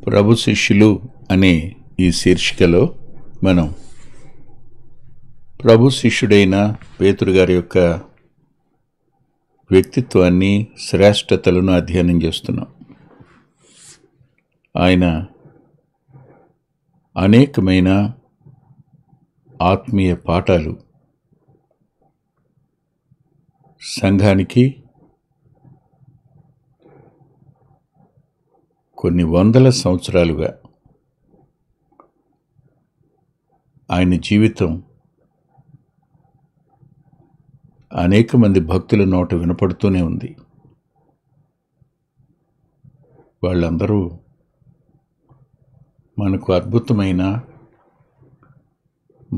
ప్రభు శిష్యులు అనే ఈ శీర్షికలో మనం ప్రభు శిష్యుడైన పేతురు గారి యొక్క వ్యక్తిత్వాన్ని, శ్రేష్టతలను అధ్యయనం చేస్తున్నాం. ఆయన అనేకమైన ఆత్మీయ పాఠాలు సంఘానికి కొన్ని వందల సంవత్సరాలుగా ఆయన జీవితం అనేక మంది భక్తుల నోట వినపడుతూనే ఉంది. వాళ్ళందరూ మనకు అద్భుతమైన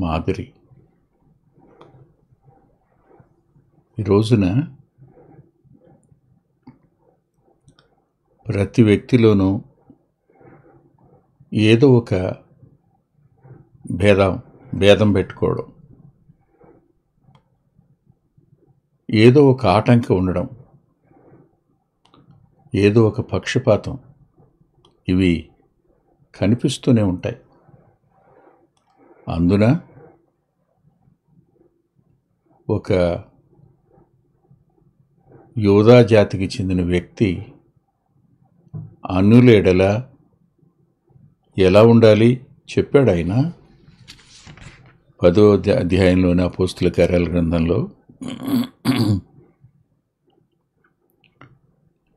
మాదిరి. ఈ రోజున ప్రతి వ్యక్తిలోనూ ఏదో ఒక భేదం పెట్టుకోవడం, ఏదో ఒక ఆటంకం ఉండడం, ఏదో ఒక పక్షపాతం, ఇవి కనిపిస్తూనే ఉంటాయి. అందున ఒక యోధా జాతికి చెందిన వ్యక్తి అన్యుల ఎడల ఎలా ఉండాలి చెప్పాడు ఆయన 10వ అధ్యాయంలోని అపోస్తుల కార్యాల గ్రంథంలో.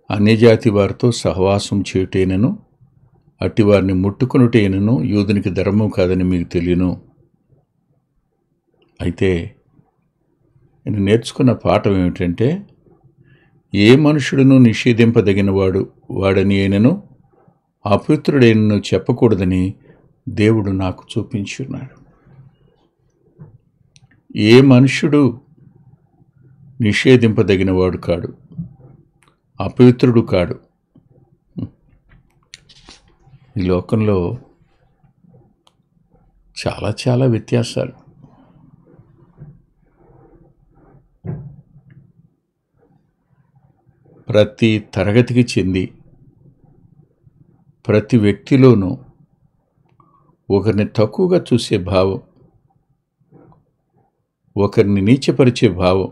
అన్యజాతి వారితో సహవాసం చేయుటైనను అట్టి వారిని ముట్టుకొనుటైనను యూదునికి ధర్మం కాదని మీకు తెలియను. అయితే నేను నేర్చుకున్న పాఠం ఏమిటంటే, ఏ మనుషుడును నిషేధింపదగిన వాడని అయినను అపవిత్రుడైనను చెప్పకూడదని దేవుడు నాకు చూపించి ఉన్నాడు. ఏ మనుష్యుడు నిషేధింపదగిన వాడు కాడు, అపవిత్రుడు కాడు. ఈ లోకంలో చాలా చాలా వ్యత్యాసాలు. ప్రతి తరగతికి చెంది ప్రతి వ్యక్తిలోనూ ఒకరిని తక్కువగా చూసే భావం, ఒకరిని నీచపరిచే భావం,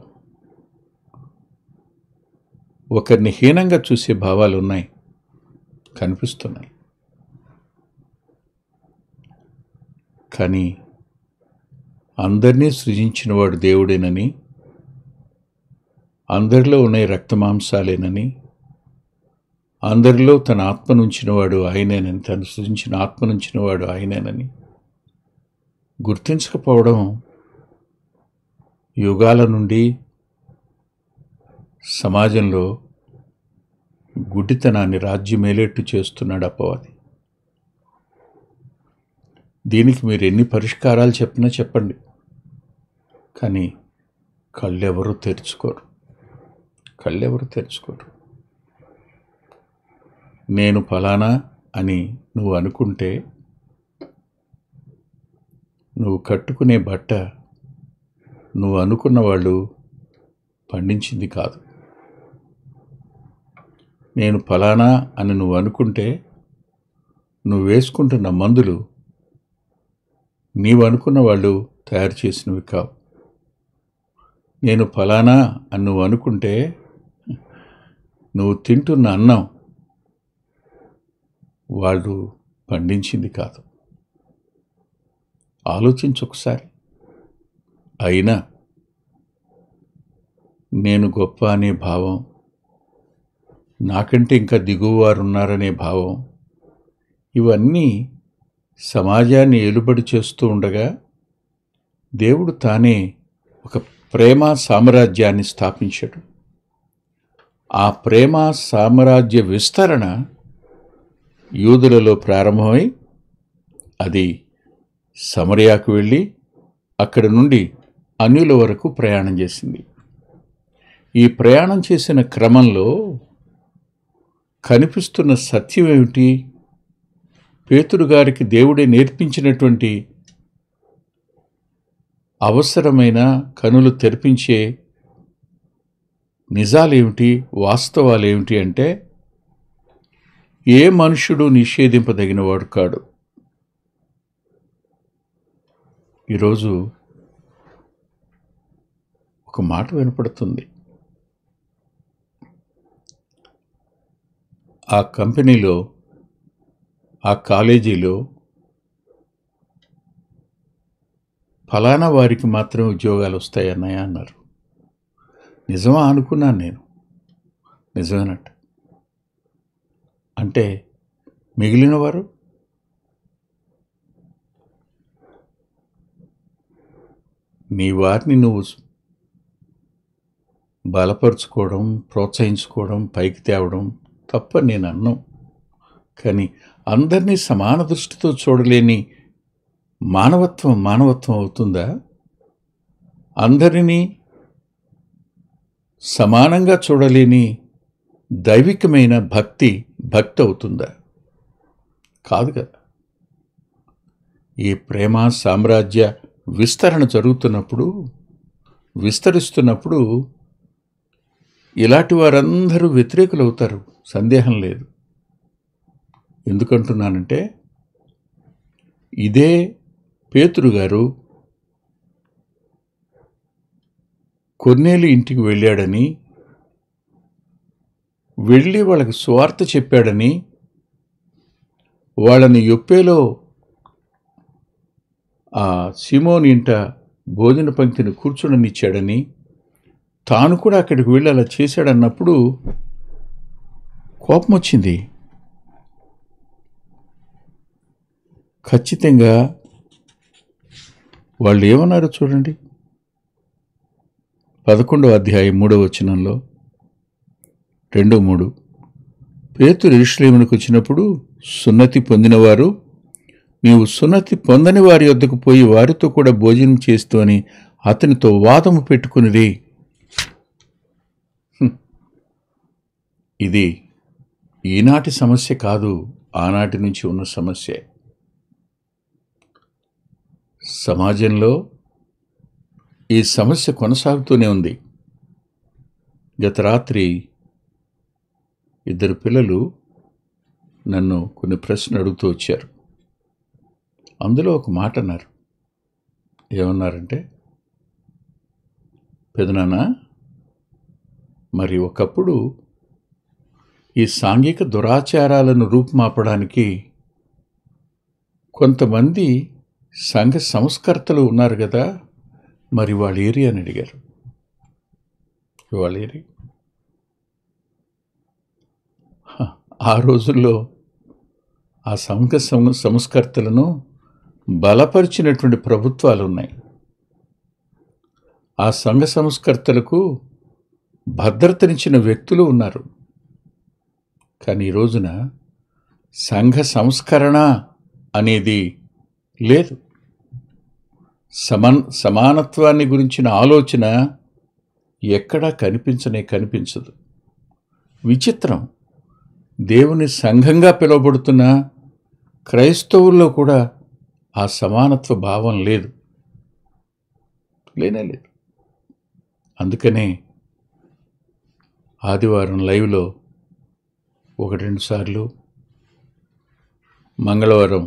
ఒకరిని హీనంగా చూసే భావాలు ఉన్నాయి, కనిపిస్తున్నాయి. కానీ అందరినీ సృజించినవాడు దేవుడేనని, అందరిలో ఉన్నాయి రక్తమాంసాలేనని, అందరిలో తన ఆత్మనుంచినవాడు ఆయనేనని, తను సృజించిన ఆత్మనుంచినవాడు ఆయనేనని గుర్తించకపోవడం యుగాల నుండి సమాజంలో గుడ్డితనాన్ని రాజ్యమేలేట్టు చేస్తున్నాడు అపవాది. దీనికి మీరు ఎన్ని పరిష్కారాలు చెప్పినా చెప్పండి, కానీ కళ్ళెవరూ తెరుచుకోరు. నేను ఫలానా అని నువ్వు అనుకుంటే, నువ్వు కట్టుకునే బట్ట నువ్వు అనుకున్న వాళ్ళు పండించింది కాదు. నేను ఫలానా అని నువ్వు అనుకుంటే, నువ్వు వేసుకుంటున్న మందులు నీవు అనుకున్న వాళ్ళు తయారు చేసినవి కావు. నేను ఫలానా అని నువ్వు అనుకుంటే, నువ్వు తింటున్న అన్నం వాళ్ళు పండించింది కాదు. ఆలోచించు ఒకసారి. అయినా నేను గొప్ప అనే భావం, నాకంటే ఇంకా దిగువవారు ఉన్నారనే భావం, ఇవన్నీ సమాజాన్ని ఏలుబడి చేస్తూ ఉండగా దేవుడు తానే ఒక ప్రేమ సామ్రాజ్యాన్ని స్థాపించాడు. ఆ ప్రేమ సామ్రాజ్య విస్తరణ యూదులలో ప్రారంభమై అది సమరయాకు వెళ్ళి అక్కడి నుండి అన్యుల వరకు ప్రయాణం చేసింది. ఈ ప్రయాణం చేసిన క్రమంలో కనిపిస్తున్న సత్యం ఏమిటి? పేతురు గారికి దేవుడే నేర్పించినటువంటి అవసరమైన కనులు తెరిపించే నిజాలేమిటి, వాస్తవాలేమిటి అంటే, ఏ మనుష్యుడు నిషేధింపదగినవాడు కాడు. ఈరోజు ఒక మాట వినపడుతుంది. ఆ కంపెనీలో, ఆ కాలేజీలో ఫలానా వారికి మాత్రం ఉద్యోగాలు వస్తాయన్నాయా అన్నారు. నిజమా అనుకున్నాను నేను. నిజమేనట్టు. అంటే మిగిలిన వారు నీ వారిని నువ్వు బలపరుచుకోవడం, ప్రోత్సహించుకోవడం, పైకి తేవడం తప్ప నేను అన్నాం. కానీ అందరినీ సమాన దృష్టితో చూడలేని మానవత్వం అవుతుందా? అందరినీ సమానంగా చూడలేని దైవికమైన భక్తి అవుతుందా? కాదు కదా. ఈ ప్రేమ సామ్రాజ్య విస్తరణ విస్తరిస్తున్నప్పుడు ఇలాంటి వారందరూ వ్యతిరేకులు అవుతారు, సందేహం లేదు. ఎందుకంటున్నానంటే, ఇదే పేతురు గారు కొర్నేలి ఇంటికి వెళ్ళాడని, వెళ్ళి వాళ్ళకి సువార్త చెప్పాడని, వాళ్ళని యొప్పేలో ఆ సీమోని ఇంట భోజన పంక్తిని కూర్చుననిచ్చాడని, తాను కూడా అక్కడికి వెళ్ళి అలా చేశాడన్నప్పుడు కోపం వచ్చింది. ఖచ్చితంగా వాళ్ళు ఏమన్నారో చూడండి. 11వ అధ్యాయం 3వ వచనంలో 2-3 పేతురు యెరూషలేమునకు వచ్చినప్పుడు సున్నతి పొందినవారు, నీవు సున్నతి పొందని వారి వద్దకు పోయి వారితో కూడా భోజనం చేస్తూ అని అతనితో వాదము పెట్టుకునిది. ఇది ఈనాటి సమస్య కాదు, ఆనాటి నుంచి ఉన్న సమస్య. సమాజంలో ఈ సమస్య కొనసాగుతూనే ఉంది. గత రాత్రి 2 పిల్లలు నన్ను కొన్ని ప్రశ్నలు అడుగుతూ వచ్చారు. అందులో ఒక మాట అన్నారు. ఏమన్నారంటే, పెదనాన్న, మరి ఒకప్పుడు ఈ సాంఘిక దురాచారాలను రూపుమాపడానికి కొంతమంది సంఘ సంస్కర్తలు ఉన్నారు కదా, మరి వాళ్ళ ఏరియా అని అడిగారు. వాళ్ళ ఏరియా ఆ రోజుల్లో ఆ సంఘ సంస్కర్తలను బలపరిచినటువంటి ప్రభుత్వాలు ఉన్నాయి. ఆ సంఘ సంస్కర్తలకు భద్రతనిచ్చిన వ్యక్తులు ఉన్నారు. కానీ ఈ రోజున సంఘ సంస్కరణ అనేది లేదు. సమానత్వాన్ని గురించిన ఆలోచన ఎక్కడా కనిపించదు. విచిత్రం. దేవుని సంఘంగా పిలువబడుతున్న క్రైస్తవుల్లో కూడా ఆ సమానత్వ భావం లేదు, లేనేలేదు. అందుకనే ఆదివారం లైవ్లో 1-2 సార్లు, మంగళవారం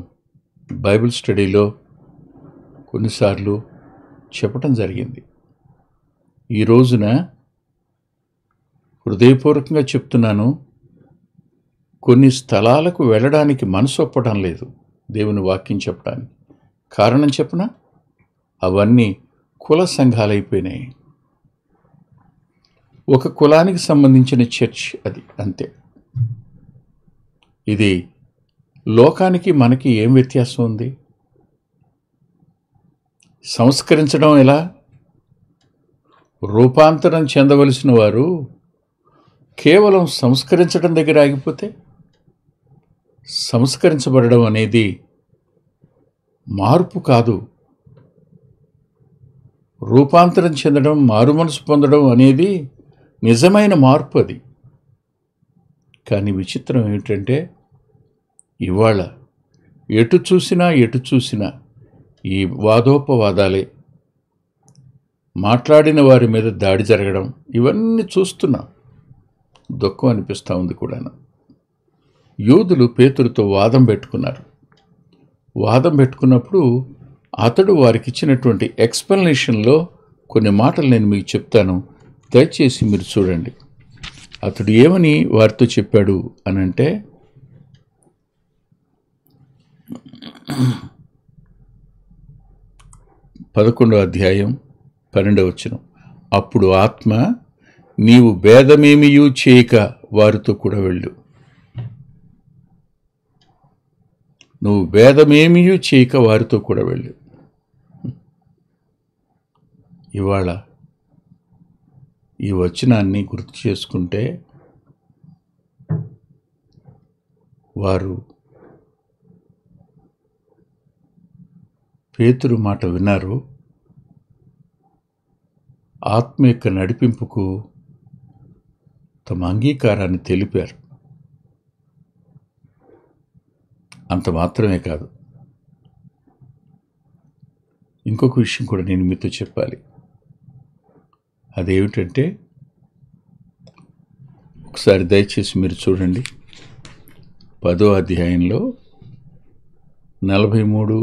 బైబిల్ స్టడీలో కొన్నిసార్లు చెప్పటం జరిగింది. ఈ రోజున హృదయపూర్వకంగా చెప్తున్నాను, కొన్ని స్థలాలకు వెళ్ళడానికి మనసు ఒప్పడం లేదు దేవుని వాక్యం చెప్పడానికి. కారణం చెప్పనా? అవన్నీ కుల సంఘాలైపోయినాయి. ఒక కులానికి సంబంధించిన చర్చ్ అది, అంతే. ఇది లోకానికి మనకి ఏం వ్యత్యాసం ఉంది? సంస్కరించడం ఎలా? రూపాంతరం చెందవలసిన వారు కేవలం సంస్కరించడం దగ్గర ఆగిపోతే, సంస్కరించబడడం అనేది మార్పు కాదు. రూపాంతరం చెందడం, మారుమనసు పొందడం అనేది నిజమైన మార్పు అది. కానీ విచిత్రం ఏమిటంటే, ఇవాళ ఎటు చూసినా ఈ వాదోపవాదాలే, మాట్లాడిన వారి మీద దాడి జరగడం, ఇవన్నీ చూస్తున్నాం. దుఃఖం అనిపిస్తూ ఉంది కూడా. యూదులు పేతురుతో వాదం పెట్టుకున్నప్పుడు అతడు వారికి ఇచ్చినటువంటి ఎక్స్ప్లెనేషన్లో కొన్ని మాటలు నేను మీకు చెప్తాను, దయచేసి మీరు చూడండి. అతడు ఏమని వారితో చెప్పాడు అనంటే, 11వ అధ్యాయం 12వ వచనం. అప్పుడు ఆత్మ, నీవు భేదమేమియూ చేయక వారితో కూడా వెళ్ళు. నువ్వు భేదమేమియూ చేయక వారితో కూడా వెళ్ళు. ఇవాళ ఈ వచనాన్ని గుర్తు చేసుకుంటే వారు పేతురు మాట విన్నారు, ఆత్మ యొక్క నడిపింపుకు తమ అంగీకారాన్ని తెలిపారు. అంత మాత్రమే కాదు, ఇంకొక విషయం కూడా నేను మీతో చెప్పాలి. అదేమిటంటే, ఒకసారి దయచేసి మీరు చూడండి, 10వ అధ్యాయంలో 43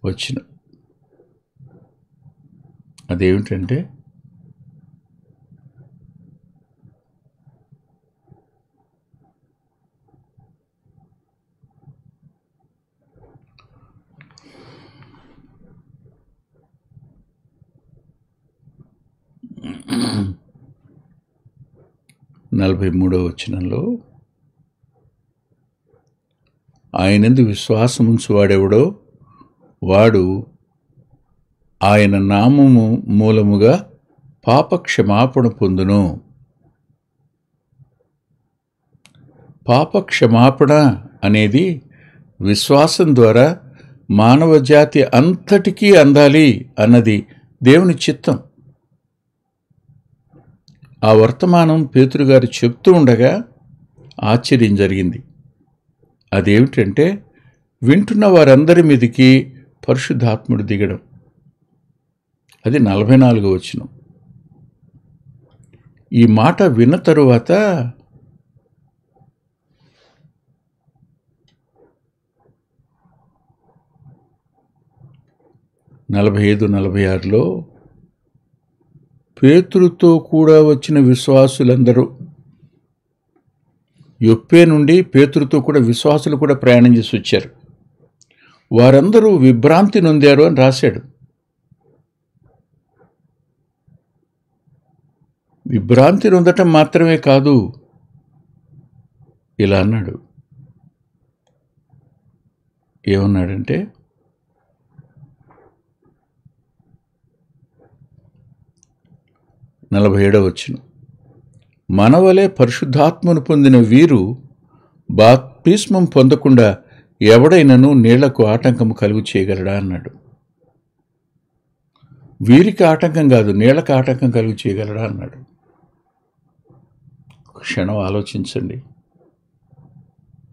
వచనం. అదేమిటంటే, నలభై 43వ వచనంలో, ఆయనందు విశ్వాసముంచువాడెవడో వాడు ఆయన నామము మూలముగా పాపక్షమాపణ పొందును. పాపక్షమాపణ అనేది విశ్వాసం ద్వారా మానవ జాతి అంతటికీ అందాలి అన్నది దేవుని చిత్తం. ఆ వర్తమానం పేతురు గారు చెప్తూ ఉండగా ఆశ్చర్యం జరిగింది. అదేమిటంటే, వింటున్న వారందరి మీదకి పరిశుద్ధాత్ముడు దిగడం. అది 44వ వచనం. ఈ మాట విన్న తరువాత నలభై 46లో పేతురుతో కూడా వచ్చిన విశ్వాసులందరూ, యొప్పే నుండి పేతురుతో కూడా విశ్వాసులు కూడా ప్రయాణం చేసి వచ్చారు, వారందరూ విభ్రాంతి నొందారు అని రాశాడు. విభ్రాంతి నొందటం మాత్రమే కాదు, ఇలా అన్నాడు. ఏమన్నాడంటే, 47వ వచనం. మనవలే పరిశుద్ధాత్మను పొందిన వీరు బాప్తిస్మం పొందకుండా ఎవడైనను నీళ్లకు ఆటంకం కలుగు చేయగలడా అన్నాడు. వీరికి ఆటంకం కాదు, నీళ్లకు ఆటంకం కలుగు చేయగలడా అన్నాడు. క్షణం ఆలోచించండి.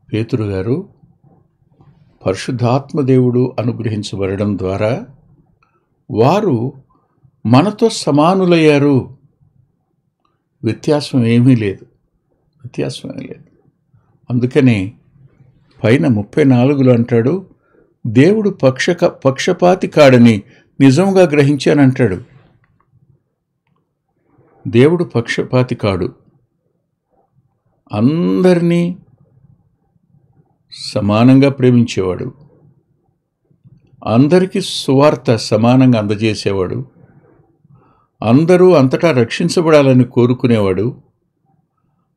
పేతురు గారు పరిశుద్ధాత్మ దేవుడు అనుగ్రహించబడడం ద్వారా వారు మనతో సమానులయ్యారు. వ్యత్యాసం ఏమీ లేదు. అందుకనే పైన 34లో అంటాడు, దేవుడు పక్షపాతి కాడని నిజంగా గ్రహించానంటాడు. దేవుడు పక్షపాతి కాడు, అందరినీ సమానంగా ప్రేమించేవాడు, అందరికీ సువార్త సమానంగా అందజేసేవాడు, అందరూ అంతటా రక్షించబడాలని కోరుకునేవాడు,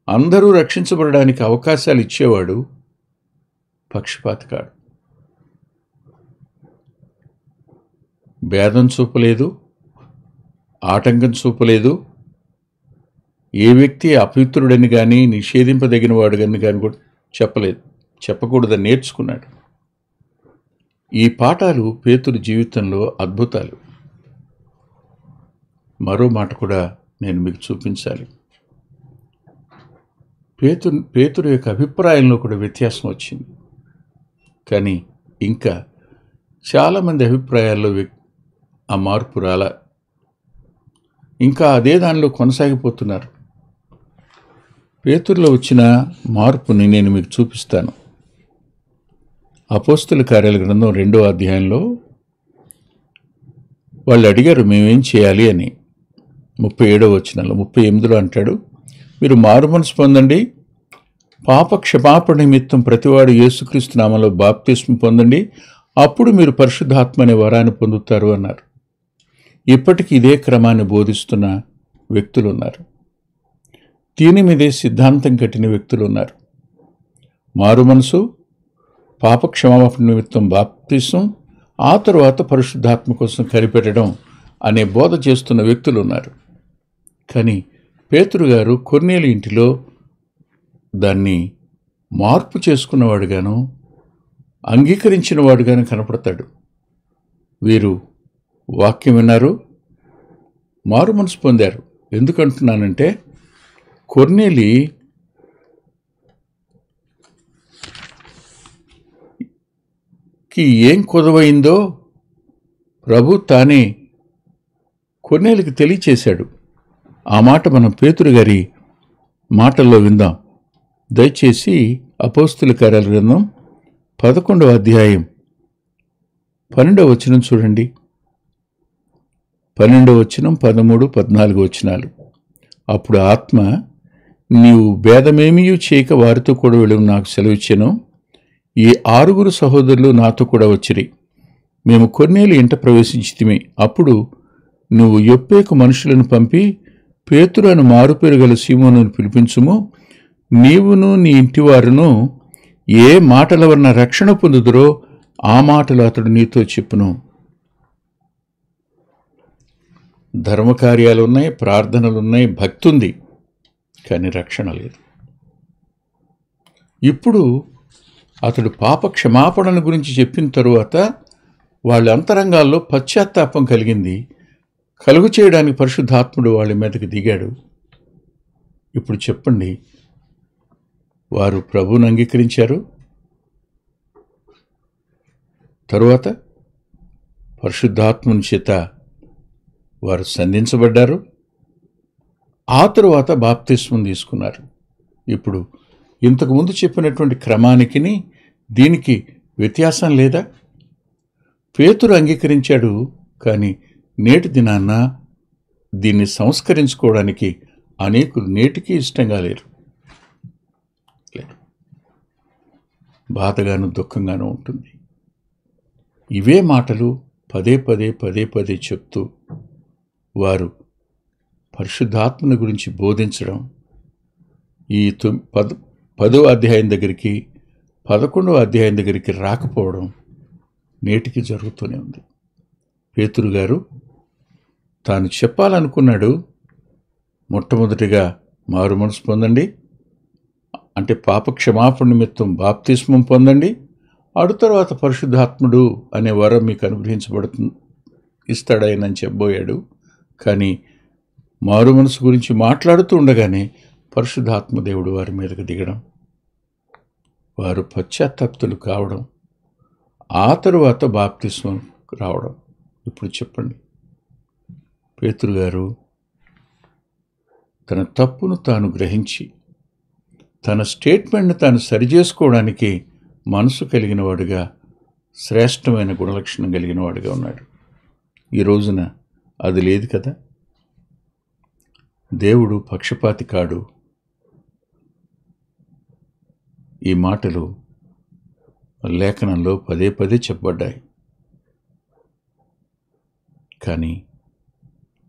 అందరూ రక్షించబడడానికి అవకాశాలు ఇచ్చేవాడు. పక్షపాతి కాడు. భేదం చూపలేదు, ఆటంకం చూపలేదు. ఏ వ్యక్తి అపవిత్రుడని కానీ నిషేధింపదగిన వాడు కానీ కూడా చెప్పకూడదని నేర్చుకున్నాడు. ఈ పాఠాలు పేతురు జీవితంలో అద్భుతాలు. మరో మాట కూడా నేను మీకు చూపించాలి. పేతురు యొక్క అభిప్రాయంలో కూడా వ్యత్యాసం వచ్చింది. కానీ ఇంకా చాలామంది అభిప్రాయాల్లో ఆ మార్పు రాలా. ఇంకా అదే దానిలో కొనసాగిపోతున్నారు. పేతురులో వచ్చిన మార్పుని నేను మీకు చూపిస్తాను. అపోస్తుల కార్యాల గ్రంథం 2వ అధ్యాయంలో వాళ్ళు అడిగారు మేమేం చేయాలి అని. 37వ వచనంలో 38లో అంటాడు, మీరు మారుమనసు పొందండి, పాప క్షమాపణ నిమిత్తం ప్రతివాడు యేసుక్రీస్తు నామములో బాప్తిస్మం పొందండి, అప్పుడు మీరు పరిశుద్ధాత్మ అనే వరాన్ని పొందుతారు అన్నారు. ఇప్పటికీ ఇదే క్రమాన్ని బోధిస్తున్న వ్యక్తులు ఉన్నారు. దీని మీదే సిద్ధాంతం కట్టిన వ్యక్తులు ఉన్నారు. మారు మనసు, పాప క్షమాపణ నిమిత్తం బాప్తిస్మం, ఆ తరువాత పరిశుద్ధాత్మ కోసం కనిపెట్టడం అనే బోధ చేస్తున్న వ్యక్తులు ఉన్నారు. కానీ పేతురు గారు కొర్నేలి ఇంటిలో దాన్ని మార్పు చేసుకున్నవాడుగాను, అంగీకరించిన వాడుగాను కనపడతాడు. వీరు వాక్యం విన్నారు, మారు మనసు పొందారు. ఎందుకంటున్నానంటే కొర్నేలికి ఏం కొదవైందో ప్రభు తానే కొర్నేలికి తెలియచేశాడు. ఆ మాట మనం పేతురు గారి మాటల్లో విందాం. దయచేసి అపోస్తుల కార్యాల గ్రంథం 11వ అధ్యాయం 12వ వచనం చూడండి. 12వ వచనం, 13, 14 వచనాలు. అప్పుడు ఆత్మ, నీవు భేదమేమీ చేయక వారితో కూడా వెళ్ళి నాకు సెలవిచ్చెను. ఈ 6 సహోదరులు నాతో కూడా వచ్చిరి. మేము కొర్నేలి ఇంట ప్రవేశించితిమి. అప్పుడు నువ్వు యొప్పేకు మనుషులను పంపి పేతురు అని మారుపేరు గల సీమోనును పిలిపించుము. నీవును నీ ఇంటివారును ఏ మాటల వలన రక్షణ పొందుదురో ఆ మాటలు అతడు నీతో చెప్పును. ధర్మకార్యాలున్నాయి, ప్రార్థనలున్నాయి, భక్తి ఉంది, కానీ రక్షణ లేదు. ఇప్పుడు అతడు పాప క్షమాపణల గురించి చెప్పిన తరువాత వాళ్ళ అంతరంగాల్లో పశ్చాత్తాపం కలిగింది. కలుగు చేయడానికి పరిశుద్ధాత్ముడు వాళ్ళ మీదకి దిగాడు. ఇప్పుడు చెప్పండి, వారు ప్రభువును అంగీకరించారు, తరువాత పరిశుద్ధాత్ముని చేత వారు సంధించబడ్డారు, ఆ తరువాత బాప్తిస్మం తీసుకున్నారు. ఇప్పుడు ఇంతకుముందు చెప్పినటువంటి క్రమానికి దీనికి వ్యత్యాసం లేదా? పేతురు అంగీకరించాడు, కానీ నేటి దినాన్న దీన్ని సంస్కరించుకోవడానికి అనేకులు నేటికి ఇష్టంగా లేరు. బాధగాను దుఃఖంగాను ఉంటుంది. ఇవే మాటలు పదే పదే చెప్తూ వారు పరిశుద్ధాత్మని గురించి బోధించడం ఈ 10వ అధ్యాయం దగ్గరికి 11వ అధ్యాయం దగ్గరికి రాకపోవడం నేటికి జరుగుతూనే ఉంది. పేతురు గారు తాను చెప్పాలనుకున్నాడు, మొట్టమొదటిగా మారు మనసు పొందండి, అంటే పాప క్షమాపణ నిమిత్తం బాప్తిస్మం పొందండి, అడు తర్వాత పరిశుద్ధాత్ముడు అనే వరం మీకు అనుగ్రహించబడుతుంది, ఇస్తాడని చెప్పబోయాడు. కానీ మారు మనసు గురించి మాట్లాడుతూ ఉండగానే పరిశుద్ధాత్మ దేవుడు వారి మీదకి దిగడం, వారు పశ్చాత్తాప్తులు కావడం, ఆ తరువాత బాప్తిస్మం రావడం. ఇప్పుడు చెప్పండి, పేతురు గారు తన తప్పును తాను గ్రహించి తన స్టేట్మెంట్ని తాను సరిచేసుకోవడానికి మనసు కలిగిన వాడుగా, శ్రేష్టమైన గుణలక్షణం కలిగిన వాడుగా ఉన్నాడు. ఈ రోజున అది లేదు కదా. దేవుడు పక్షపాతి కాడు. ఈ మాటలు లేఖనంలో పదే చెప్పబడ్డాయి. కానీ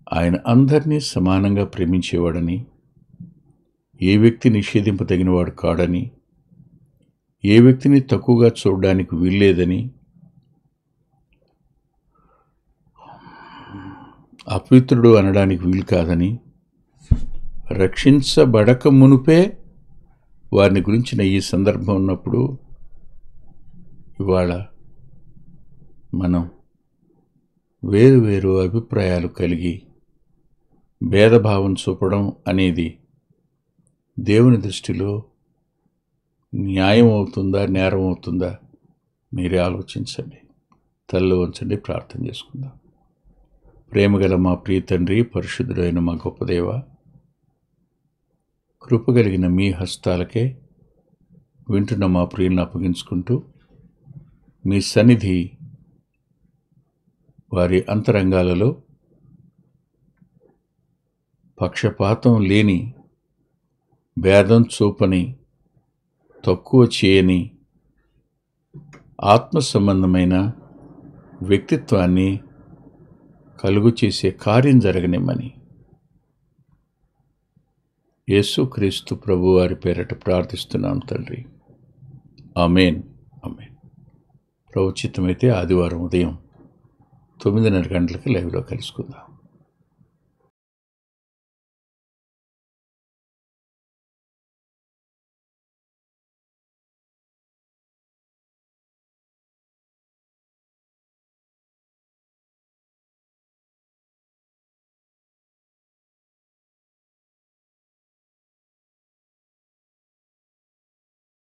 ఆయన అందరినీ సమానంగా ప్రేమించేవాడని, ఏ వ్యక్తి నిషేధింపదగినవాడు కాడని, ఏ వ్యక్తిని తక్కువగా చూడడానికి వీల్లేదని, అపవిత్రుడు అనడానికి వీలు కాదని, రక్షించబడక మునుపే వారిని గురించిన ఈ సందర్భం ఉన్నప్పుడు ఇవాళ మనం వేరు అభిప్రాయాలు కలిగి భేదభావం చూపడం అనేది దేవుని దృష్టిలో న్యాయం అవుతుందా, నేరం అవుతుందా? మీరే ఆలోచించండి. తలలో ఉంచండి, ప్రార్థన చేసుకుందాం. ప్రేమగల మా ప్రియ తండ్రి, పరిశుద్ధుడైన మా గొప్ప దేవ, కృపగలిగిన మీ హస్తాలకే వింటున్న మా ప్రియులను అప్పగించుకుంటూ మీ సన్నిధి వారి అంతరంగాలలో పక్షపాతం లేని, భేదం చూపని, తక్కువ చేయని ఆత్మ సంబంధమైన వ్యక్తిత్వాన్ని కలుగు చేసే కార్యం జరగనిమ్మని యేసుక్రీస్తు ప్రభువారి పేరట ప్రార్థిస్తున్నాం తండ్రి. ఆమేన్. ఆమేన్. ప్రభుచిత్తమైతే ఆదివారం ఉదయం 9:30 గంటలకి లైవ్లో కలుసుకుందాం.